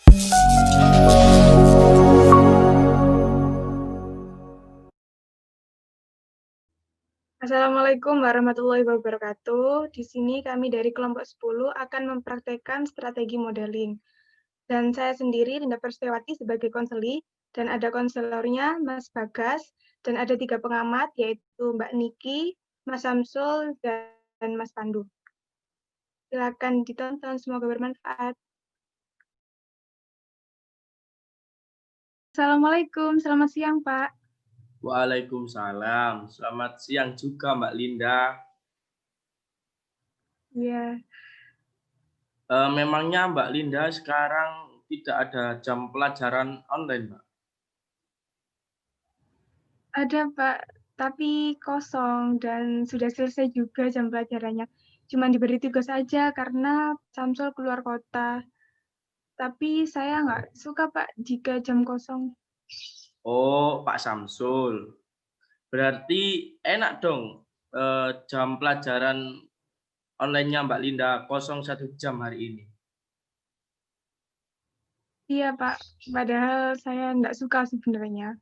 Assalamualaikum warahmatullahi wabarakatuh. Di sini kami dari kelompok 10 akan mempraktekkan strategi modeling. Dan saya sendiri, Linda Perstiwati, sebagai konseli, dan ada konselornya Mas Bagas, dan ada 3 pengamat, yaitu Mbak Niki, Mas Samsul, dan Mas Pandu. Silakan ditonton, semoga bermanfaat. Assalamualaikum, selamat siang Pak. Waalaikumsalam. Selamat siang juga Mbak Linda. Iya. Memangnya Mbak Linda sekarang tidak ada jam pelajaran online, Mbak? Ada Pak, tapi kosong dan sudah selesai juga jam pelajarannya. Cuma diberi tugas saja karena Samsul keluar kota. Tapi saya nggak suka Pak jika jam kosong. Oh, Pak Samsul. Berarti enak dong jam pelajaran online-nya Mbak Linda kosong 1 jam hari ini. Iya Pak, padahal saya nggak suka sebenarnya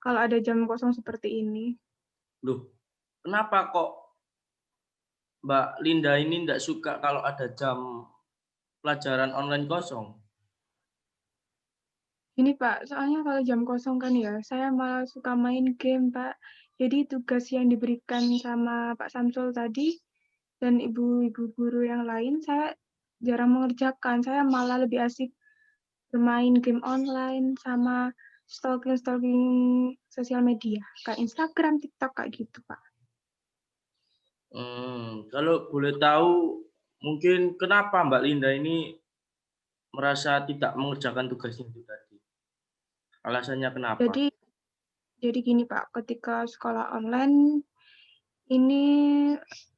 kalau ada jam kosong seperti ini. Loh, kenapa kok Mbak Linda ini tidak suka kalau ada jam pelajaran online kosong? Ini Pak, soalnya kalau jam kosong kan ya, saya malah suka main game Pak. Jadi tugas yang diberikan sama Pak Samsul tadi dan ibu-ibu guru yang lain, saya jarang mengerjakan. Saya malah lebih asik bermain game online sama stalking sosial media, kayak Instagram, TikTok, kayak gitu Pak. Kalau boleh tahu, mungkin kenapa Mbak Linda ini merasa tidak mengerjakan tugasnya itu tadi? Alasannya kenapa? Jadi jadi gini Pak, ketika sekolah online ini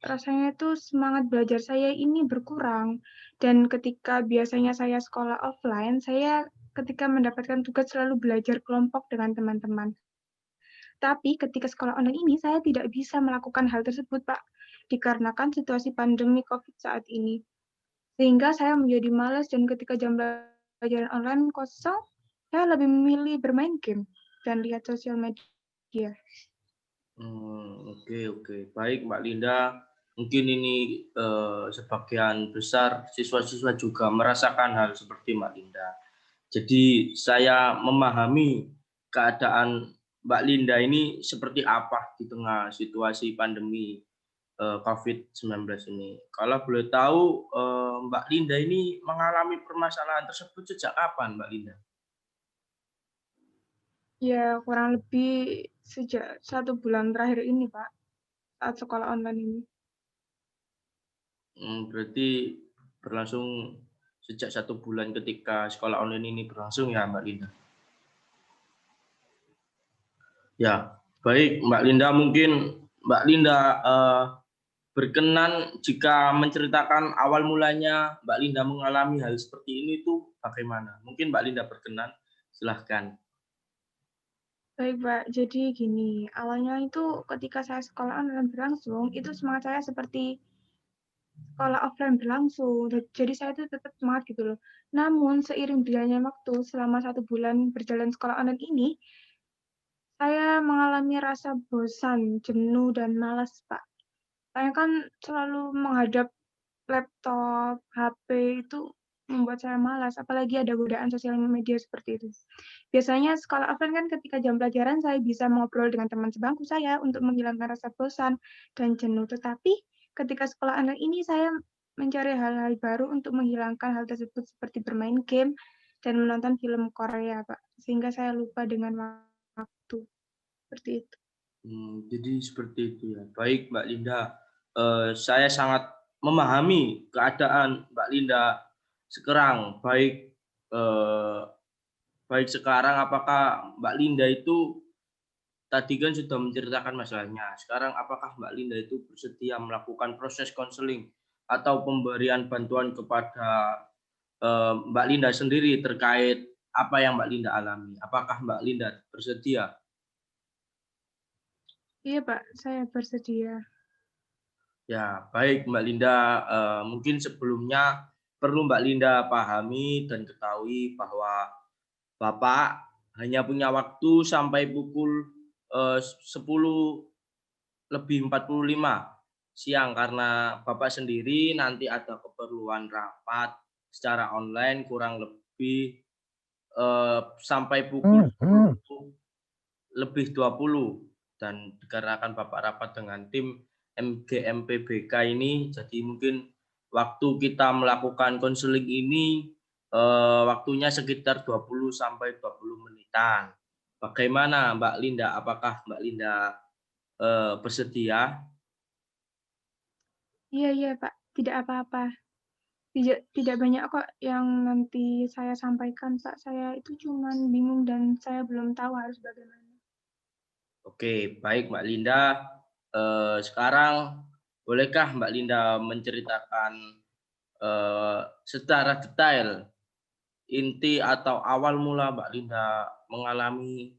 rasanya itu semangat belajar saya ini berkurang. Dan ketika biasanya saya sekolah offline, saya ketika mendapatkan tugas selalu belajar kelompok dengan teman-teman. Tapi ketika sekolah online ini, saya tidak bisa melakukan hal tersebut, Pak, dikarenakan situasi pandemi COVID saat ini. Sehingga saya menjadi malas dan ketika jam pelajaran online kosong, saya lebih memilih bermain game dan lihat sosial media. Oke. Baik, Mbak Linda. Mungkin ini sebagian besar siswa-siswa juga merasakan hal seperti Mbak Linda. Jadi saya memahami keadaan Mbak Linda ini seperti apa di tengah situasi pandemi COVID-19 ini. Kalau boleh tahu, Mbak Linda ini mengalami permasalahan tersebut sejak kapan, Mbak Linda? Ya, kurang lebih sejak 1 bulan terakhir ini, Pak, saat sekolah online ini. Berarti berlangsung sejak 1 bulan ketika sekolah online ini berlangsung ya, Mbak Linda? Ya, baik Mbak Linda. Mungkin Mbak Linda berkenan jika menceritakan awal mulanya Mbak Linda mengalami hal seperti ini itu bagaimana? Mungkin Mbak Linda berkenan, silahkan. Baik, Pak. Jadi gini, awalnya itu ketika saya sekolah online berlangsung, itu semangat saya seperti sekolah offline berlangsung. Jadi saya itu tetap semangat gitu loh. Namun seiring berjalannya waktu selama 1 bulan berjalan sekolah online ini, saya mengalami rasa bosan, jenuh, dan malas, Pak. Saya kan selalu menghadap laptop, HP itu membuat saya malas, apalagi ada godaan sosial media seperti itu. Biasanya sekolah offline kan ketika jam pelajaran saya bisa mengobrol dengan teman sebangku saya untuk menghilangkan rasa bosan dan jenuh. Tetapi ketika sekolah online ini saya mencari hal-hal baru untuk menghilangkan hal tersebut seperti bermain game dan menonton film Korea, Pak. Sehingga saya lupa dengan waktu seperti itu. Jadi seperti itu ya. Baik Mbak Linda, saya sangat memahami keadaan Mbak Linda sekarang. Baik sekarang apakah Mbak Linda itu tadi kan sudah menceritakan masalahnya. Sekarang apakah Mbak Linda itu bersedia melakukan proses konseling atau pemberian bantuan kepada Mbak Linda sendiri terkait apa yang Mbak Linda alami? Apakah Mbak Linda bersedia? Iya, Pak, saya bersedia. Ya, baik Mbak Linda. Mungkin sebelumnya perlu Mbak Linda pahami dan ketahui bahwa Bapak hanya punya waktu sampai pukul 10:45 siang karena Bapak sendiri nanti ada keperluan rapat secara online kurang lebih sampai pukul 10:20 dan dikarenakan Bapak rapat dengan tim MGMPBK ini, jadi mungkin waktu kita melakukan konseling ini waktunya sekitar 20 sampai 20 menitan. Bagaimana Mbak Linda? Apakah Mbak Linda bersedia? Iya, iya, Pak, tidak apa-apa. Tidak banyak kok yang nanti saya sampaikan, Pak. Saya itu cuman bingung dan saya belum tahu harus bagaimana. Oke, baik Mbak Linda. Sekarang bolehkah Mbak Linda menceritakan secara detail inti atau awal mula Mbak Linda mengalami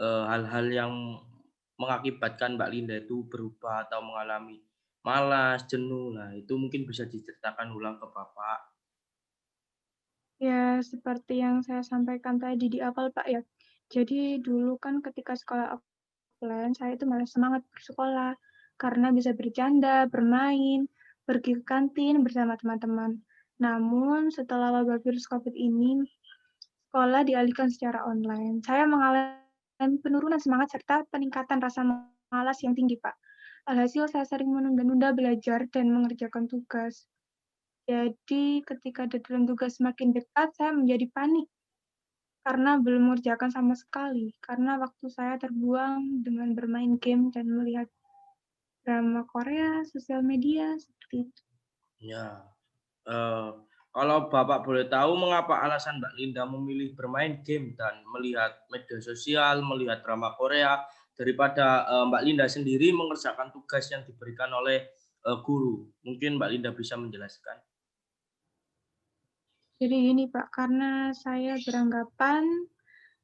hal-hal yang mengakibatkan Mbak Linda itu berubah atau mengalami malas, jenuh. Nah, itu mungkin bisa diceritakan ulang ke Bapak. Ya, seperti yang saya sampaikan tadi di awal, Pak, ya. Jadi dulu kan ketika sekolah offline, saya itu malah semangat bersekolah karena bisa bercanda, bermain, pergi ke kantin bersama teman-teman. Namun setelah wabah virus COVID ini, sekolah dialihkan secara online. Saya mengalami penurunan semangat serta peningkatan rasa malas yang tinggi, Pak. Alhasil saya sering menunda-nunda belajar dan mengerjakan tugas. Jadi ketika deadline tugas semakin dekat, saya menjadi panik karena belum mengerjakan sama sekali. Karena waktu saya terbuang dengan bermain game dan melihat drama Korea, sosial media, seperti itu. Ya, kalau Bapak boleh tahu mengapa alasan Mbak Linda memilih bermain game dan melihat media sosial, melihat drama Korea daripada Mbak Linda sendiri mengerjakan tugas yang diberikan oleh guru. Mungkin Mbak Linda bisa menjelaskan. Jadi ini Pak, karena saya beranggapan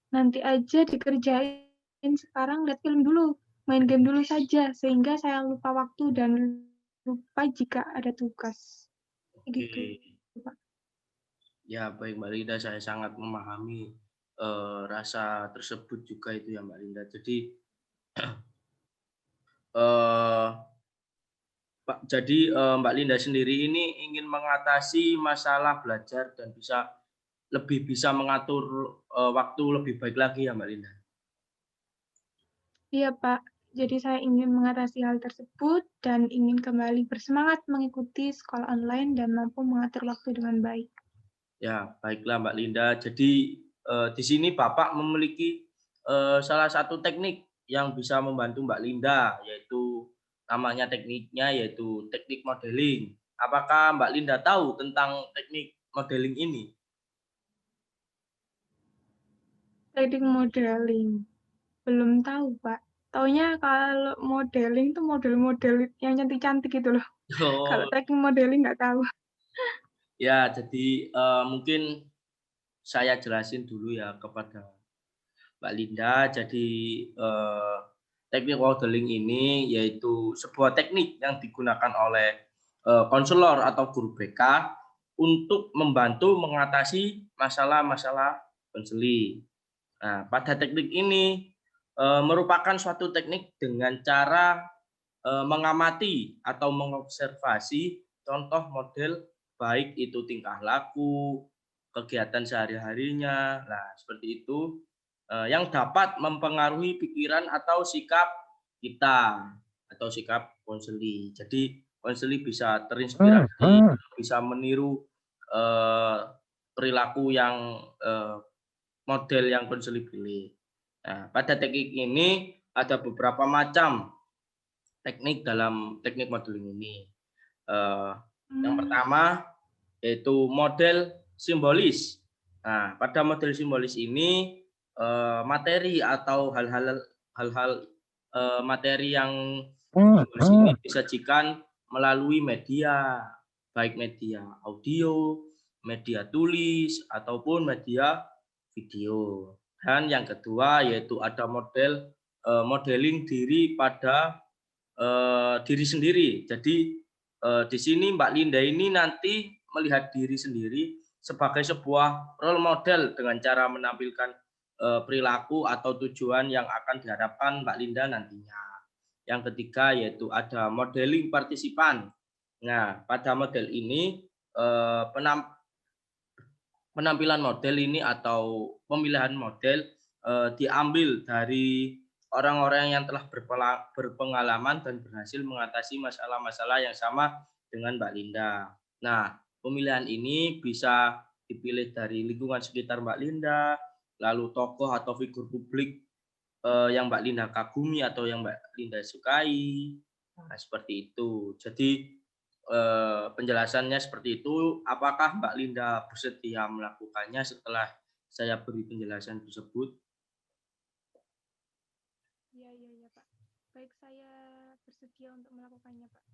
nanti aja dikerjain sekarang, lihat film dulu, main game dulu saja, sehingga saya lupa waktu dan lupa jika ada tugas. Oke, Gitu, Pak. ya baik Mbak Linda, saya sangat memahami rasa tersebut juga itu ya Mbak Linda. Jadi eh, Pak, jadi Mbak Linda sendiri ini ingin mengatasi masalah belajar dan lebih bisa mengatur waktu lebih baik lagi ya Mbak Linda. Iya, Pak. Jadi saya ingin mengatasi hal tersebut dan ingin kembali bersemangat mengikuti sekolah online dan mampu mengatur waktu dengan baik. Ya, baiklah Mbak Linda. Jadi di sini Bapak memiliki salah satu teknik yang bisa membantu Mbak Linda, yaitu namanya tekniknya yaitu teknik modeling. Apakah Mbak Linda tahu tentang teknik modeling ini? Teknik modeling, belum tahu, Pak. Taunya kalau modeling tuh model-model yang cantik-cantik gitu loh. Kalau Oh, teknik modeling nggak tahu. ya, jadi mungkin saya jelasin dulu ya kepada Mbak Linda. Jadi teknik modeling ini yaitu sebuah teknik yang digunakan oleh konselor atau guru BK untuk membantu mengatasi masalah-masalah konseling. Nah, pada teknik ini merupakan suatu teknik dengan cara mengamati atau mengobservasi contoh model baik itu tingkah laku, kegiatan sehari-harinya. Nah, seperti itu yang dapat mempengaruhi pikiran atau sikap kita atau sikap konseli. Jadi konseli bisa terinspirasi, bisa meniru eh, perilaku yang model yang konseli pilih. Nah, pada teknik ini ada beberapa macam teknik dalam teknik modeling ini. Eh, yang Hmm, pertama yaitu model simbolis. Nah, pada model simbolis ini materi atau hal-hal materi yang simbolis ini disajikan melalui media, baik media audio, media tulis ataupun media video. Dan yang kedua yaitu ada model modeling diri pada diri sendiri. Jadi di sini Mbak Linda ini nanti melihat diri sendiri sebagai sebuah role model dengan cara menampilkan perilaku atau tujuan yang akan diharapkan Mbak Linda nantinya. Yang ketiga yaitu ada modeling partisipan. Nah, pada model ini penampilan model ini atau pemilihan model diambil dari orang-orang yang telah berpengalaman dan berhasil mengatasi masalah-masalah yang sama dengan Mbak Linda. Nah, pemilihan ini bisa dipilih dari lingkungan sekitar Mbak Linda, lalu tokoh atau figur publik yang Mbak Linda kagumi atau yang Mbak Linda sukai. Nah, seperti itu. Jadi penjelasannya seperti itu. Apakah Mbak Linda bersedia melakukannya setelah saya beri penjelasan tersebut? Iya, Pak. Baik, saya bersedia untuk melakukannya, Pak.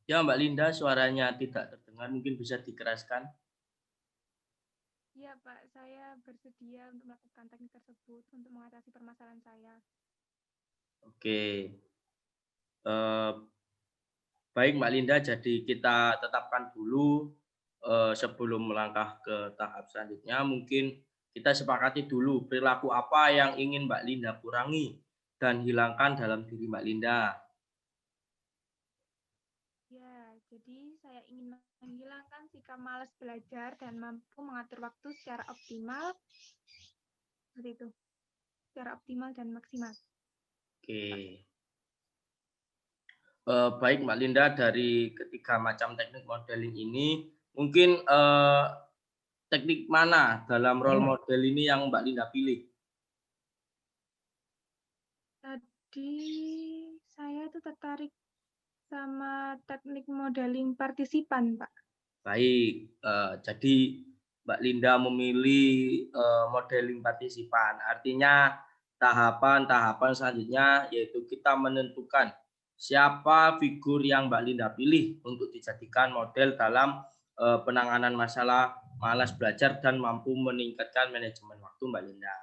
Ya, Mbak Linda, suaranya tidak terdengar. Mungkin bisa dikeraskan. Iya, Pak. Saya bersedia untuk melakukan teknik tersebut untuk mengatasi permasalahan saya. Oke. Baik, Mbak Linda. Jadi kita tetapkan dulu sebelum melangkah ke tahap selanjutnya. Mungkin kita sepakati dulu perilaku apa yang ingin Mbak Linda kurangi dan hilangkan dalam diri Mbak Linda. Ya, jadi saya ingin menghilangkan sikap malas belajar dan mampu mengatur waktu secara optimal. Seperti itu. Secara optimal dan maksimal. Oke. Baik Mbak Linda, dari ketiga macam teknik modeling ini, mungkin teknik mana dalam role model ini yang Mbak Linda pilih? Tadi saya tuh tertarik sama teknik modeling partisipan, Pak. Baik, jadi Mbak Linda memilih modeling partisipan. Artinya tahapan-tahapan selanjutnya yaitu kita menentukan siapa figur yang Mbak Linda pilih untuk dijadikan model dalam penanganan masalah malas belajar dan mampu meningkatkan manajemen waktu Mbak Linda.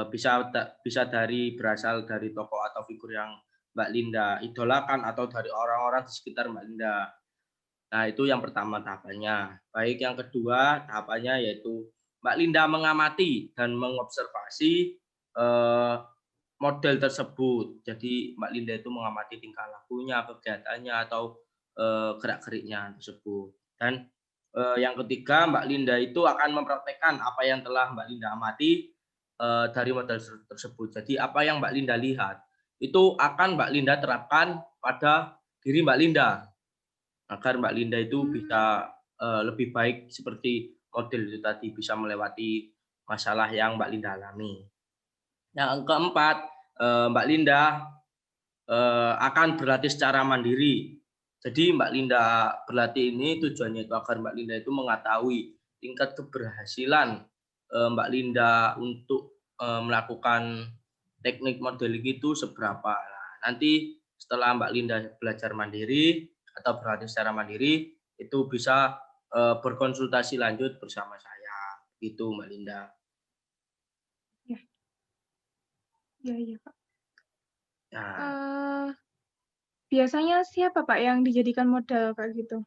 Bisa berasal dari tokoh atau figur yang Mbak Linda idolakan atau dari orang-orang di sekitar Mbak Linda. Nah, itu yang pertama tahapannya. Baik, yang kedua tahapannya yaitu Mbak Linda mengamati dan mengobservasi model tersebut. Jadi Mbak Linda itu mengamati tingkah lakunya, kegiatannya atau gerak-geriknya tersebut. Dan yang ketiga, Mbak Linda itu akan mempraktekkan apa yang telah Mbak Linda amati dari model tersebut. Jadi apa yang Mbak Linda lihat itu akan Mbak Linda terapkan pada diri Mbak Linda agar Mbak Linda itu bisa lebih baik seperti model itu tadi, bisa melewati masalah yang Mbak Linda alami. Yang keempat, Mbak Linda akan berlatih secara mandiri. Jadi Mbak Linda berlatih ini tujuannya itu agar Mbak Linda itu mengetahui tingkat keberhasilan Mbak Linda untuk melakukan teknik modeling itu seberapa. Nah, nanti setelah Mbak Linda belajar mandiri atau berlatih secara mandiri, itu bisa berkonsultasi lanjut bersama saya. Gitu Mbak Linda. Iya, Pak. Nah, Biasanya siapa, Pak, yang dijadikan model kayak gitu?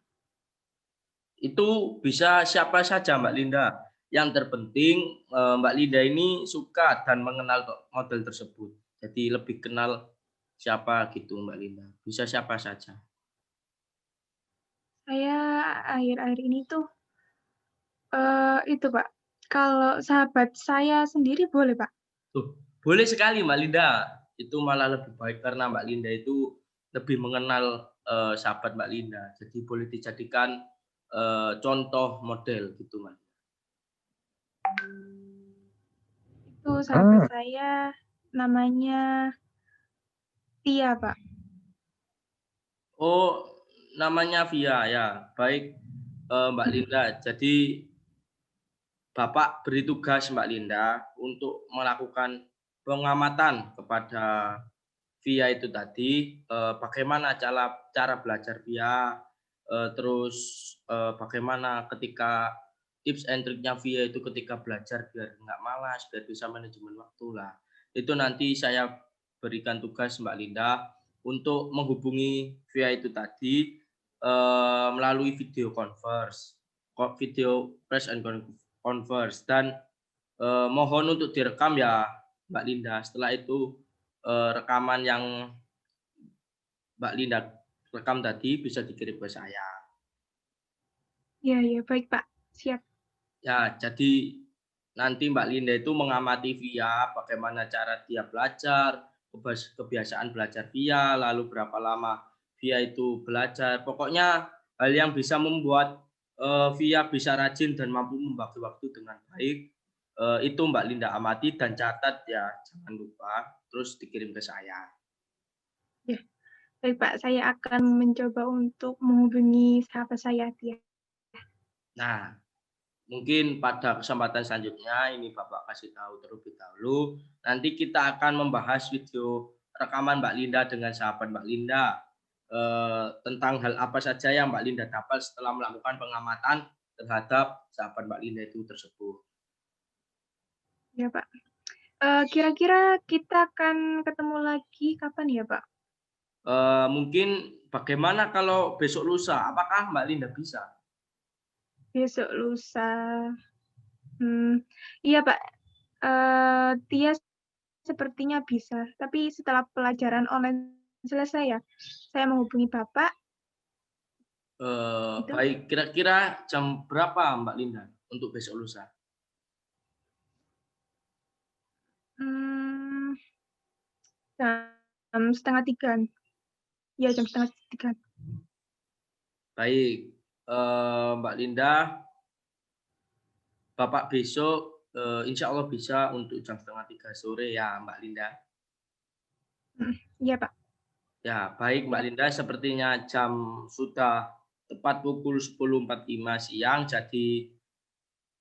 itu bisa siapa saja Mbak Linda. Yang terpenting Mbak Linda ini suka dan mengenal model tersebut. Jadi lebih kenal siapa gitu Mbak Linda. Bisa siapa saja. Saya akhir-akhir ini tuh itu, Pak. Kalau sahabat saya sendiri boleh, Pak? Tuh, boleh sekali Mbak Linda. Itu malah lebih baik karena Mbak Linda itu lebih mengenal sahabat Mbak Linda. Jadi boleh dijadikan contoh model gitu Mbak. Itu sahabat saya namanya Tia, Pak. Oh, namanya Via ya. Baik Mbak Linda. Jadi Bapak beri tugas Mbak Linda untuk melakukan pengamatan kepada Via itu tadi, bagaimana cara belajar Via, terus bagaimana ketika tips and triknya Via itu ketika belajar biar nggak malas, biar bisa manajemen waktu lah. Itu nanti saya berikan tugas Mbak Linda untuk menghubungi Via itu tadi melalui video converse, video press and converse dan mohon untuk direkam ya Mbak Linda. Setelah itu rekaman yang Mbak Linda rekam tadi bisa dikirim ke saya. Iya, iya, baik, Pak. Siap. Ya, jadi nanti Mbak Linda itu mengamati Via, bagaimana cara dia belajar, kebiasaan belajar Via, lalu berapa lama Via itu belajar. Pokoknya hal yang bisa membuat Via bisa rajin dan mampu membagi waktu dengan baik. Itu Mbak Linda amati dan catat ya, jangan lupa. Terus dikirim ke saya. Ya, baik, Pak. Saya akan mencoba untuk menghubungi sahabat saya, Tia. Nah, mungkin pada kesempatan selanjutnya ini Bapak kasih tahu terlebih dahulu. Nanti kita akan membahas video rekaman Mbak Linda dengan sahabat Mbak Linda tentang hal apa saja yang Mbak Linda dapat setelah melakukan pengamatan terhadap sahabat Mbak Linda itu tersebut. Ya, Pak. Kira-kira kita akan ketemu lagi kapan ya, Pak? Mungkin bagaimana kalau besok lusa? Apakah Mbak Linda bisa? Besok lusa. Iya, Pak. Tia sepertinya bisa, tapi setelah pelajaran online selesai ya, saya menghubungi Bapak. Itu Baik, kira-kira jam berapa Mbak Linda untuk besok lusa? jam setengah 3. Ya, jam setengah 3. Baik, Mbak Linda, Bapak besok insya Allah bisa untuk jam setengah 3 sore ya Mbak Linda. Iya, Pak. Ya, baik Mbak Linda, sepertinya jam sudah tepat pukul 10.45 siang, jadi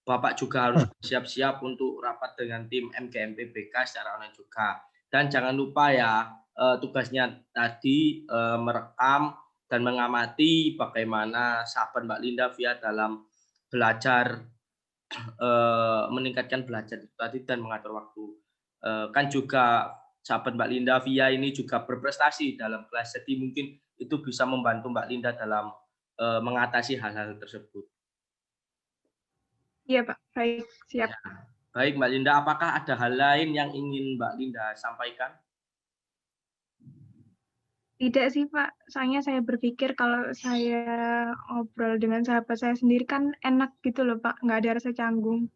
Bapak juga harus siap-siap untuk rapat dengan tim MGMPBK secara online juga. Dan jangan lupa ya, tugasnya tadi merekam dan mengamati bagaimana sahabat Mbak Linda via dalam belajar, meningkatkan belajar itu tadi dan mengatur waktu. Kan juga sahabat Mbak Linda via ini juga berprestasi dalam kelas, jadi mungkin itu bisa membantu Mbak Linda dalam mengatasi hal-hal tersebut. Iya, Pak. Baik, siap. Ya. Baik Mbak Linda, apakah ada hal lain yang ingin Mbak Linda sampaikan? Tidak sih, Pak. Soalnya saya berpikir kalau saya ngobrol dengan sahabat saya sendiri kan enak gitu loh, Pak. Nggak ada rasa canggung.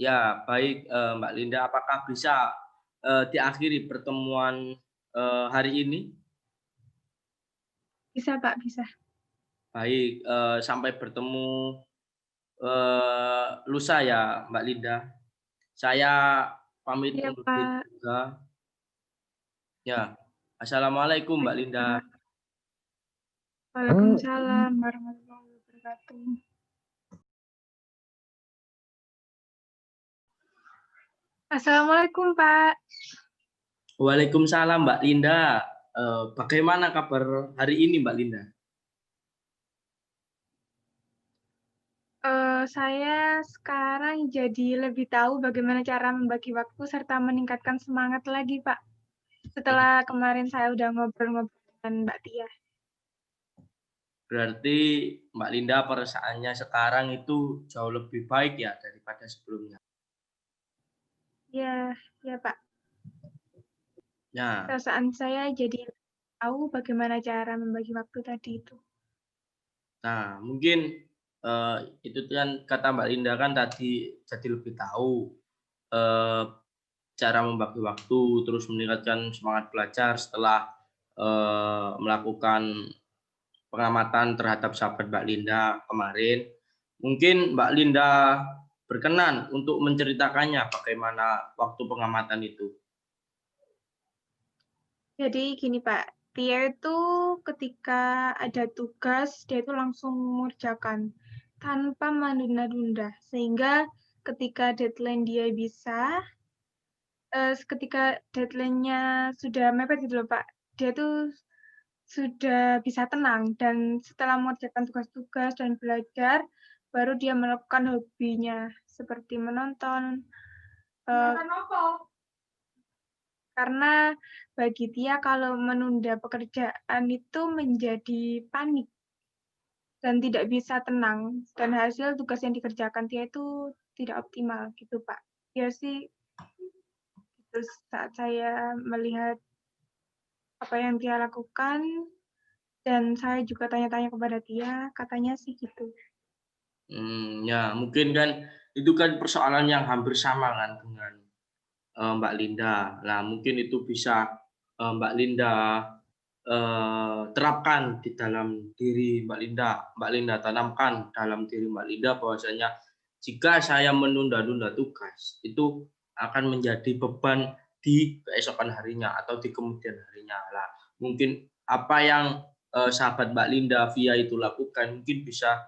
Ya, baik Mbak Linda, apakah bisa diakhiri pertemuan hari ini? Bisa, Pak, bisa. Baik, sampai bertemu lusa ya Mbak Linda. Saya pamit Iya, undur diri Pak. juga. Ya, assalamualaikum Mbak Baik, Linda. Pak. Waalaikumsalam warahmatullahi wabarakatuh. Assalamualaikum, Pak. Waalaikumsalam Mbak Linda. Bagaimana kabar hari ini Mbak Linda? Saya sekarang jadi lebih tahu bagaimana cara membagi waktu serta meningkatkan semangat lagi, Pak. Setelah kemarin saya udah ngobrol-ngobrol dengan Mbak Tia. Berarti Mbak Linda perasaannya sekarang itu jauh lebih baik ya daripada sebelumnya. Iya, iya, Pak. Ya, Perasaan saya jadi tahu bagaimana cara membagi waktu tadi itu. nah mungkin itu kan kata Mbak Linda kan tadi jadi lebih tahu eh, cara membagi waktu, terus meningkatkan semangat belajar setelah melakukan pengamatan terhadap sahabat Mbak Linda kemarin. Mungkin Mbak Linda berkenan untuk menceritakannya bagaimana waktu pengamatan itu. Jadi gini, Pak. Tia itu ketika ada tugas, dia itu langsung mengerjakan tanpa menunda-nunda. Sehingga ketika deadline dia bisa, ketika deadline-nya sudah mepet gitu loh, Pak. Dia tuh sudah bisa tenang dan setelah mengerjakan tugas-tugas dan belajar, baru dia melakukan hobinya seperti menonton. Karena bagi dia kalau menunda pekerjaan itu menjadi panik. dan tidak bisa tenang, dan hasil tugas yang dikerjakan dia itu tidak optimal gitu, Pak. Ya sih, terus saat saya melihat apa yang dia lakukan, dan saya juga tanya-tanya kepada dia, katanya sih gitu. Ya mungkin kan itu kan persoalan yang hampir sama kan dengan Mbak Linda. Nah, mungkin itu bisa Mbak Linda terapkan di dalam diri Mbak Linda. Mbak Linda tanamkan dalam diri Mbak Linda bahwasanya jika saya menunda-nunda tugas itu akan menjadi beban di keesokan harinya atau di kemudian harinya. Lah, mungkin apa yang sahabat Mbak Linda via itu lakukan mungkin bisa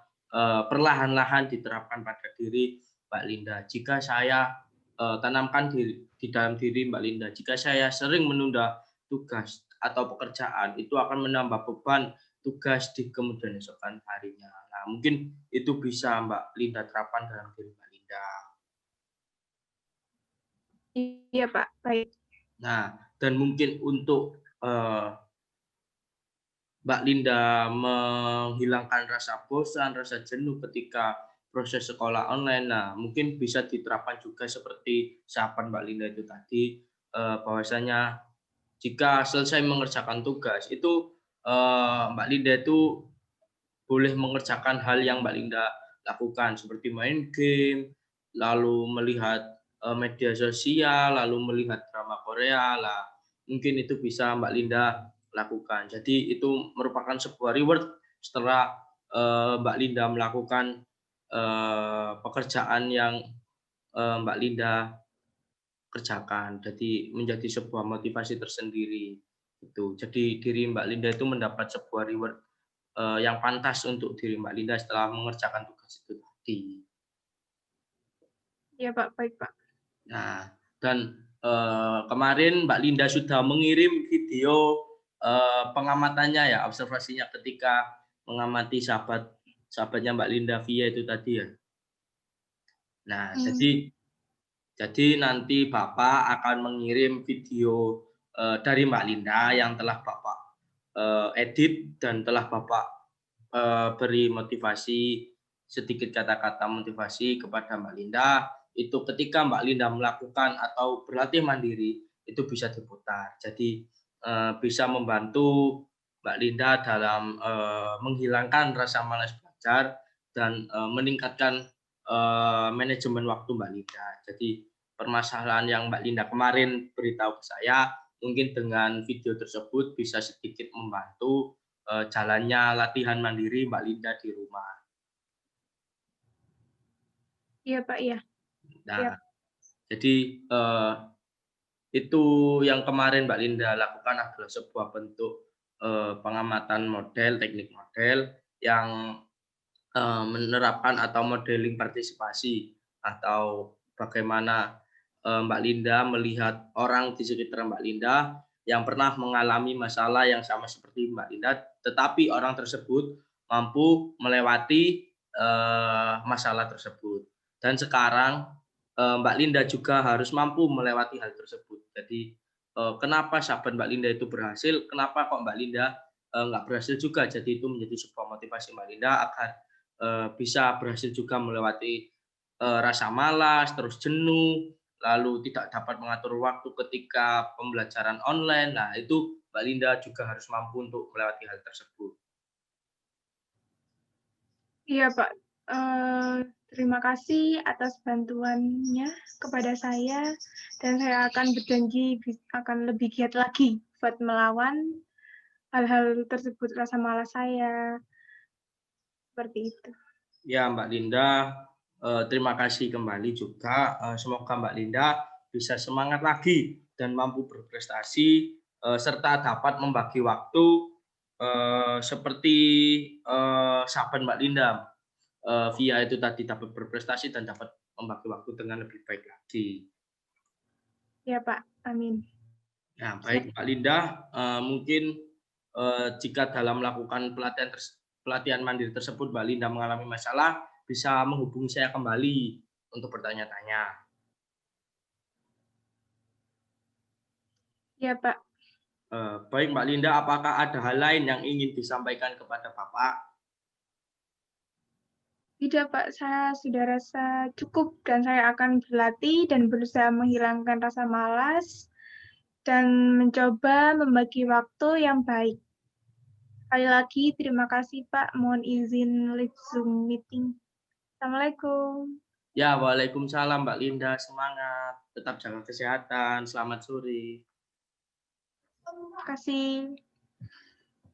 perlahan-lahan diterapkan pada diri Mbak Linda. Jika saya tanamkan di dalam diri Mbak Linda, jika saya sering menunda tugas atau pekerjaan itu akan menambah beban tugas di kemudian esokan harinya. Nah, mungkin itu bisa Mbak Linda terapkan dalam diri Mbak Linda. Iya, Pak. Baik. Nah, dan mungkin untuk Mbak Linda menghilangkan rasa bosan, rasa jenuh ketika proses sekolah online. Nah, mungkin bisa diterapkan juga seperti sahabat Mbak Linda itu tadi, bahwasanya jika selesai mengerjakan tugas itu Mbak Linda itu boleh mengerjakan hal yang Mbak Linda lakukan seperti main game, lalu melihat media sosial, lalu melihat drama Korea lah. Mungkin itu bisa Mbak Linda lakukan. Jadi itu merupakan sebuah reward setelah Mbak Linda melakukan pekerjaan yang Mbak Linda kerjakan. Jadi menjadi sebuah motivasi tersendiri. Itu. Jadi diri Mbak Linda itu mendapat sebuah reward yang pantas untuk diri Mbak Linda setelah mengerjakan tugas itu tadi. Iya, Pak. Baik, Pak. Nah, dan kemarin Mbak Linda sudah mengirim video pengamatannya ya, observasinya ketika mengamati sahabatnya Mbak Linda via itu tadi ya. Nah, Hmm. jadi nanti Bapak akan mengirim video dari Mbak Linda yang telah Bapak edit dan telah Bapak beri motivasi sedikit kata-kata motivasi kepada Mbak Linda itu ketika Mbak Linda melakukan atau berlatih mandiri itu bisa diputar. Jadi bisa membantu Mbak Linda dalam menghilangkan rasa malas belajar dan meningkatkan manajemen waktu Mbak Linda. Jadi permasalahan yang Mbak Linda kemarin beritahu ke saya mungkin dengan video tersebut bisa sedikit membantu jalannya latihan mandiri Mbak Linda di rumah. Iya, Pak. Iya. Nah, Siap. jadi itu yang kemarin Mbak Linda lakukan adalah sebuah bentuk pengamatan model, teknik model yang menerapkan atau modeling partisipasi atau bagaimana Mbak Linda melihat orang di sekitar Mbak Linda yang pernah mengalami masalah yang sama seperti Mbak Linda, tetapi orang tersebut mampu melewati masalah tersebut. Dan sekarang Mbak Linda juga harus mampu melewati hal tersebut. Jadi kenapa sahabat Mbak Linda itu berhasil, kenapa kok Mbak Linda nggak berhasil juga. Jadi itu menjadi sebuah motivasi Mbak Linda agar bisa berhasil juga melewati rasa malas, terus jenuh, lalu tidak dapat mengatur waktu ketika pembelajaran online. Nah, itu Mbak Linda juga harus mampu untuk melewati hal tersebut. Iya, Pak. Terima kasih atas bantuannya kepada saya, dan saya akan berjanji akan lebih giat lagi buat melawan hal-hal tersebut, rasa malas saya, seperti itu. Ya, Mbak Linda, terima kasih kembali juga. Semoga Mbak Linda bisa semangat lagi dan mampu berprestasi serta dapat membagi waktu seperti sahabat Mbak Linda via itu tadi dapat berprestasi dan dapat membagi waktu dengan lebih baik lagi. Ya, Pak. Amin. Nah, Siap. baik Mbak Linda, mungkin jika dalam melakukan pelatihan mandiri tersebut Mbak Linda mengalami masalah, bisa menghubungi saya kembali untuk bertanya-tanya. Ya, Pak. Baik Mbak Linda, apakah ada hal lain yang ingin disampaikan kepada Bapak? Tidak, Pak, saya sudah rasa cukup dan saya akan berlatih dan berusaha menghilangkan rasa malas dan mencoba membagi waktu yang baik. Sekali lagi, terima kasih, Pak. Mohon izin live Zoom meeting. Assalamualaikum. Ya, waalaikumsalam Mbak Linda, semangat, tetap jaga kesehatan, selamat sore. Terima kasih.